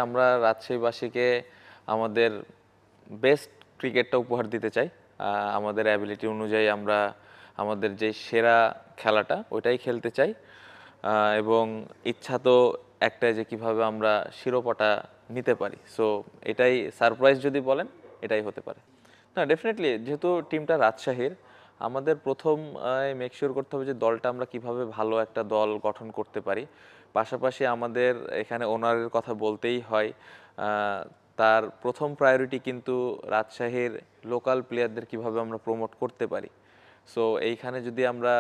আমরা রাজশাহীবাসীকে আমাদের বেস্ট ক্রিকেটটা উপহার দিতে চাই। আমাদের অ্যাবিলিটি অনুযায়ী আমরা আমাদের যে সেরা খেলাটা ওইটাই খেলতে চাই। এবং ইচ্ছা তো একটাই যে কিভাবে আমরা শিরোপাটা নিতে পারি। সো এটাই সারপ্রাইজ যদি বলেন, এটাই হতে পারে। না, ডেফিনেটলি যেহেতু টিমটা রাজশাহীর, আমাদের প্রথম মেক শিওর করতে হবে যে দলটা আমরা কিভাবে ভালো একটা দল গঠন করতে পারি। পাশাপাশি আমাদের এখানে ওনারের কথা বলতেই হয়। তার প্রথম প্রায়োরিটি কিন্তু রাজশাহীর লোকাল প্লেয়ারদের কিভাবে আমরা প্রমোট করতে পারি। সো এইখানে যদি আমরা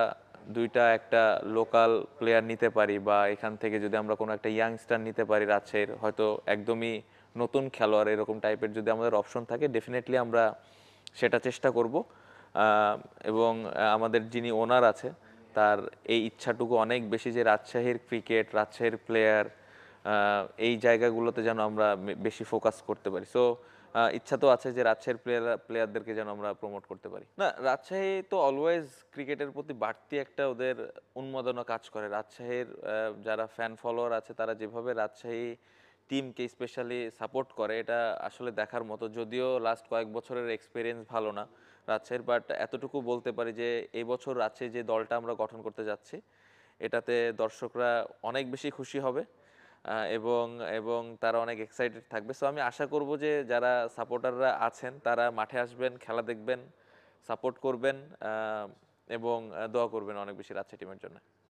দুইটা একটা লোকাল প্লেয়ার নিতে পারি বা এখান থেকে যদি আমরা কোনো একটা ইয়াংস্টার নিতে পারি রাজশাহীর, হয়তো একদমই নতুন খেলোয়াড় এরকম টাইপের যদি আমাদের অপশন থাকে, ডেফিনেটলি আমরা সেটা চেষ্টা করব। এবং আমাদের যিনি ওনার আছে তার এই ইচ্ছাটুকু অনেক বেশি যে রাজশাহীর ক্রিকেট, রাজশাহীর প্লেয়ার, এই জায়গাগুলোতে যেন আমরা বেশি ফোকাস করতে পারি। সো ইচ্ছা তো আছে যে রাজশাহীর প্লেয়ারদেরকে যেন আমরা প্রমোট করতে পারি। না, রাজশাহী তো অলওয়েজ ক্রিকেটের প্রতি বাড়তি একটা ওদের উন্মাদনা কাজ করে। রাজশাহীর যারা ফ্যান ফলোয়ার আছে তারা যেভাবে রাজশাহী টিমকে স্পেশালি সাপোর্ট করে, এটা আসলে দেখার মতো। যদিও লাস্ট কয়েক বছরের এক্সপিরিয়েন্স ভালো না রাজশাহীর, বাট এতটুকু বলতে পারি যে এই বছর রাজশাহী যে দলটা আমরা গঠন করতে যাচ্ছি, এটাতে দর্শকরা অনেক বেশি খুশি হবে। এবং এবং তারা অনেক এক্সাইটেড থাকবে। সো আমি আশা করব যে যারা সাপোর্টাররা আছেন তারা মাঠে আসবেন, খেলা দেখবেন, সাপোর্ট করবেন এবং দোয়া করবেন অনেক বেশি রাজশাহী টিমের জন্য।